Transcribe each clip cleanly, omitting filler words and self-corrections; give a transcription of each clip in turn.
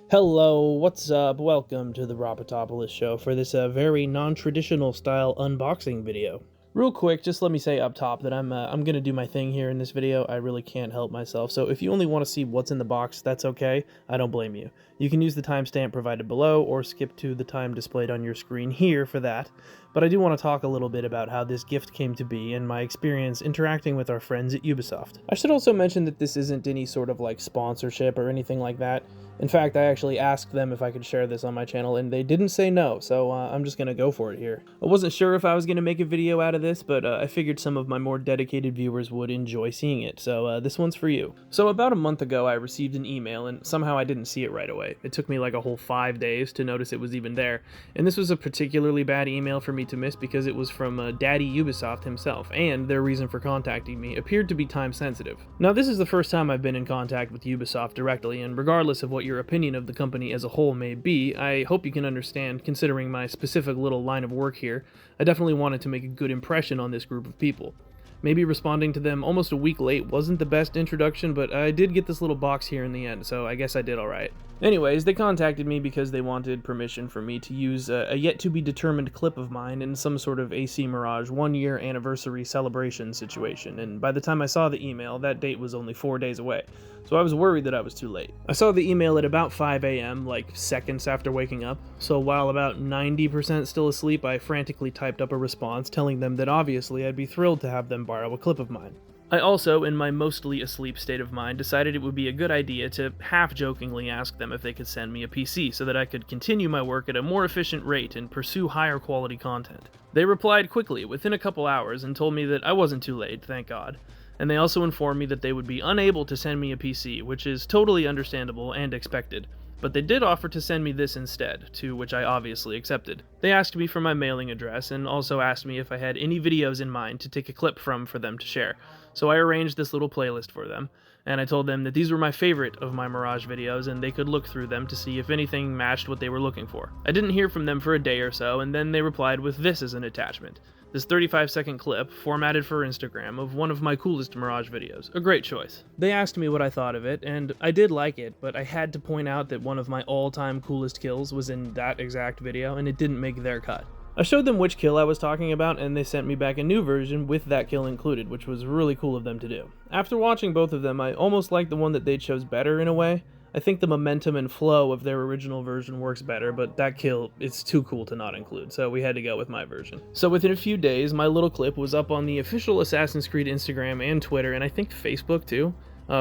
Hello, what's up? Welcome to the Robotopoulos Show for this very non-traditional style unboxing video. Real quick, just let me say up top that I'm gonna do my thing here in this video. I really can't help myself, so if you only want to see what's in the box, that's okay. I don't blame you. You can use the timestamp provided below or skip to the time displayed on your screen here for that. But I do want to talk a little bit about how this gift came to be and my experience interacting with our friends at Ubisoft. I should also mention that this isn't any sort of like sponsorship or anything like that. In fact, I actually asked them if I could share this on my channel, and they didn't say no, so I'm just gonna go for it here. I wasn't sure if I was gonna make a video out of this, but I figured some of my more dedicated viewers would enjoy seeing it, so this one's for you. So about a month ago, I received an email, and somehow I didn't see it right away. It took me like a whole 5 days to notice it was even there, and this was a particularly bad email for me to miss because it was from Daddy Ubisoft himself, and their reason for contacting me appeared to be time sensitive. Now, this is the first time I've been in contact with Ubisoft directly, and regardless of what your opinion of the company as a whole may be, I hope you can understand, considering my specific little line of work here, I definitely wanted to make a good impression on this group of people. Maybe responding to them almost a week late wasn't the best introduction, but I did get this little box here in the end, so I guess I did alright. Anyways, they contacted me because they wanted permission for me to use a yet-to-be-determined clip of mine in some sort of AC Mirage 1-year anniversary celebration situation, and by the time I saw the email, that date was only 4 days away, so I was worried that I was too late. I saw the email at about 5 a.m., like seconds after waking up, so while about 90% still asleep, I frantically typed up a response telling them that obviously I'd be thrilled to have them borrow a clip of mine. I also, in my mostly asleep state of mind, decided it would be a good idea to half-jokingly ask them if they could send me a PC so that I could continue my work at a more efficient rate and pursue higher quality content. They replied quickly, within a couple hours, and told me that I wasn't too late, thank God. And they also informed me that they would be unable to send me a PC, which is totally understandable and expected. But they did offer to send me this instead, to which I obviously accepted. They asked me for my mailing address and also asked me if I had any videos in mind to take a clip from for them to share. So I arranged this little playlist for them, and I told them that these were my favorite of my Mirage videos and they could look through them to see if anything matched what they were looking for. I didn't hear from them for a day or so, and then they replied with this as an attachment. This 35-second clip, formatted for Instagram, of one of my coolest Mirage videos. A great choice. They asked me what I thought of it, and I did like it, but I had to point out that one of my all-time coolest kills was in that exact video, and it didn't make their cut. I showed them which kill I was talking about, and they sent me back a new version with that kill included, which was really cool of them to do. After watching both of them, I almost liked the one that they chose better in a way. I think the momentum and flow of their original version works better, but that kill, it's too cool to not include, so we had to go with my version. So within a few days, my little clip was up on the official Assassin's Creed Instagram and Twitter, and I think Facebook too,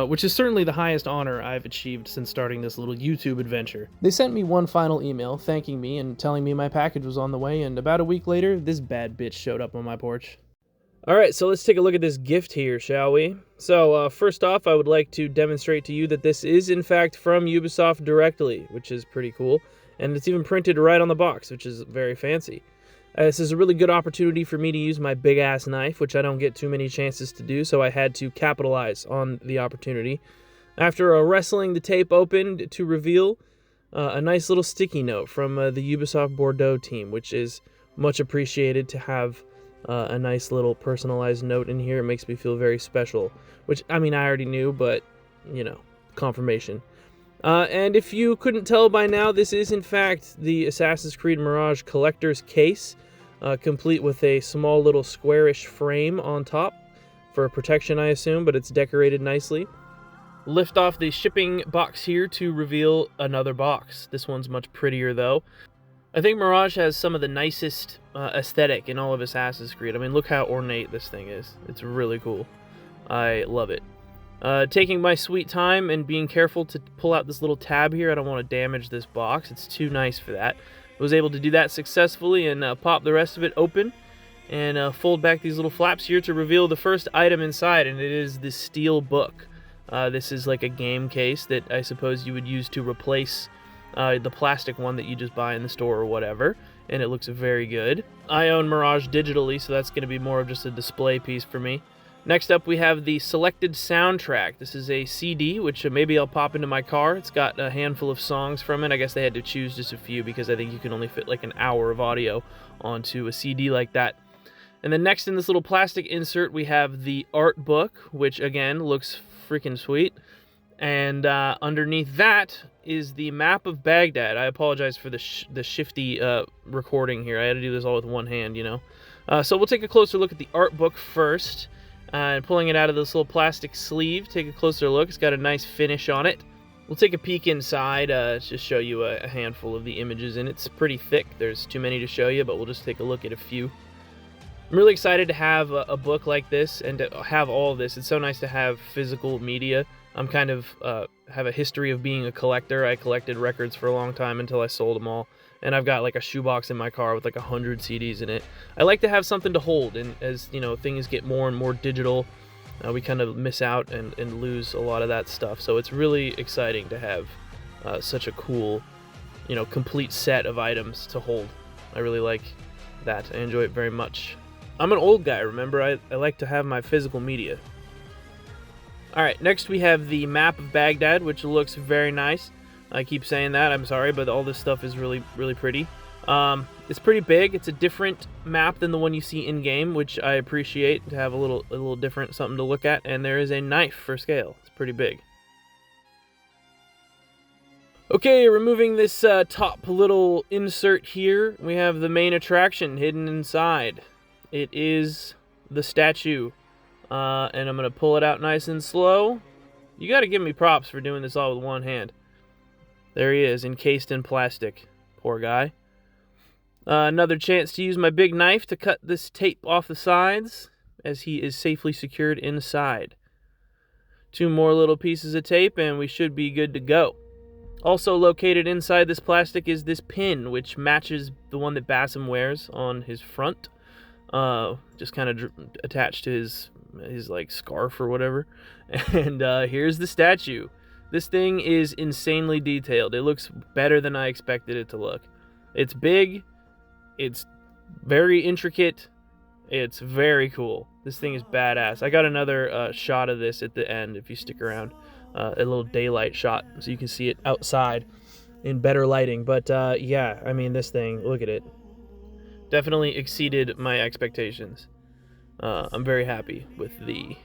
which is certainly the highest honor I've achieved since starting this little YouTube adventure. They sent me one final email thanking me and telling me my package was on the way, and about a week later, this bad bitch showed up on my porch. Alright, so let's take a look at this gift here, shall we? So, first off, I would like to demonstrate to you that this is, in fact, from Ubisoft directly, which is pretty cool. And it's even printed right on the box, which is very fancy. This is a really good opportunity for me to use my big-ass knife, which I don't get too many chances to do, so I had to capitalize on the opportunity. After wrestling the tape open to reveal a nice little sticky note from the Ubisoft Bordeaux team, which is much appreciated to have a nice little personalized note in here. It makes me feel very special, which, I mean, I already knew, but, you know, confirmation. And if you couldn't tell by now, this is, in fact, the Assassin's Creed Mirage Collector's Case, complete with a small little squarish frame on top for protection, I assume, but it's decorated nicely. Lift off the shipping box here to reveal another box. This one's much prettier, though. I think Mirage has some of the nicest aesthetic in all of Assassin's Creed. I mean, look how ornate this thing is. It's really cool. I love it. Taking my sweet time and being careful to pull out this little tab here. I don't want to damage this box. It's too nice for that. I was able to do that successfully and pop the rest of it open and fold back these little flaps here to reveal the first item inside, and it is the steel book. This is like a game case that I suppose you would use to replace the plastic one that you just buy in the store or whatever, and it looks very good. I own Mirage digitally, so that's going to be more of just a display piece for me. Next up, we have the selected soundtrack. This is a CD, which maybe I'll pop into my car. It's got a handful of songs from it. I guess they had to choose just a few because I think you can only fit like an hour of audio onto a CD like that. And then next in this little plastic insert, we have the art book, which again looks freaking sweet. And underneath that is the map of Baghdad. I apologize for the shifty recording here. I had to do this all with one hand, you know. So we'll take a closer look at the art book first. And pulling it out of this little plastic sleeve, take a closer look. It's got a nice finish on it. We'll take a peek inside, just show you a handful of the images in it. It's pretty thick. There's too many to show you, but we'll just take a look at a few. I'm really excited to have a book like this and to have all of this. It's so nice to have physical media. I'm kind of have a history of being a collector. I collected records for a long time until I sold them all. And I've got like a shoebox in my car with like 100 CDs in it. I like to have something to hold, and as you know, things get more and more digital, we kind of miss out and lose a lot of that stuff. So it's really exciting to have such a cool, you know, complete set of items to hold. I really like that. I enjoy it very much. I'm an old guy, remember? I like to have my physical media. Alright, next we have the map of Baghdad, which looks very nice. I keep saying that, I'm sorry, but all this stuff is really, really pretty. It's pretty big. It's a different map than the one you see in-game, which I appreciate, to have a little different, something to look at. And there is a knife for scale. It's pretty big. Okay, removing this top little insert here, we have the main attraction hidden inside. It is the statue. And I'm going to pull it out nice and slow. You got to give me props for doing this all with one hand. There he is, encased in plastic. Poor guy. Another chance to use my big knife to cut this tape off the sides, as he is safely secured inside. 2 more little pieces of tape, and we should be good to go. Also located inside this plastic is this pin, which matches the one that Basim wears on his front. Just kind of attached to his like scarf or whatever. And here's the statue. This thing is insanely detailed. It looks better than I expected it to look. It's big. It's very intricate. It's very cool. This thing is badass. I got another shot of this at the end, if you stick around. A little daylight shot, so you can see it outside in better lighting. But yeah, I mean, this thing, look at it. Definitely exceeded my expectations. I'm very happy with the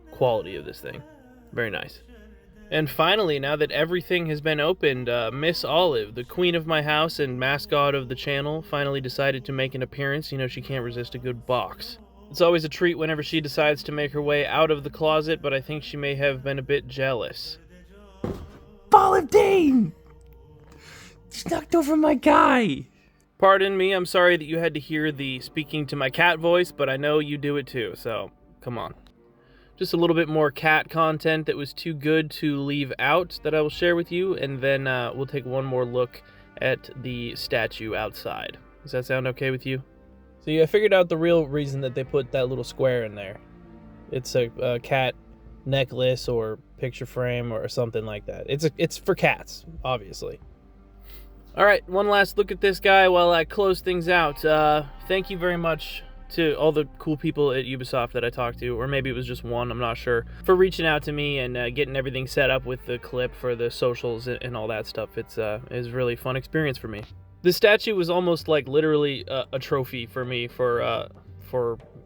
quality of this thing. Very nice. And finally, now that everything has been opened, Miss Olive, the queen of my house and mascot of the channel, finally decided to make an appearance. You know, she can't resist a good box. It's always a treat whenever she decides to make her way out of the closet, but I think she may have been a bit jealous. Olive Dane! She knocked over my guy! Pardon me, I'm sorry that you had to hear the speaking to my cat voice, but I know you do it too, so come on. Just a little bit more cat content that was too good to leave out that I will share with you, and then we'll take one more look at the statue outside. Does that sound okay with you? So yeah, I figured out the real reason that they put that little square in there. It's a cat necklace or picture frame or something like that. It's for cats, obviously. Alright, one last look at this guy while I close things out. Thank you very much to all the cool people at Ubisoft that I talked to, or maybe it was just one, I'm not sure, for reaching out to me and getting everything set up with the clip for the socials and all that stuff. It's a really fun experience for me. The statue was almost like literally a trophy for me for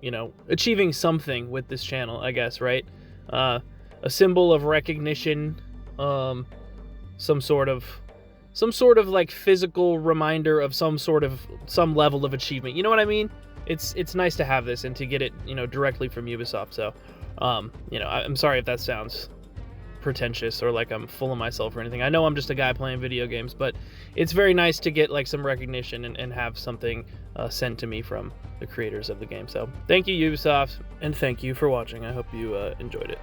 you know, achieving something with this channel, I guess, right? A symbol of recognition, some sort of like physical reminder of some level of achievement. You know what I mean? It's nice to have this and to get it, you know, directly from Ubisoft. So, you know, I'm sorry if that sounds pretentious or like I'm full of myself or anything. I know I'm just a guy playing video games, but it's very nice to get like some recognition and have something sent to me from the creators of the game. So thank you, Ubisoft, and thank you for watching. I hope you enjoyed it.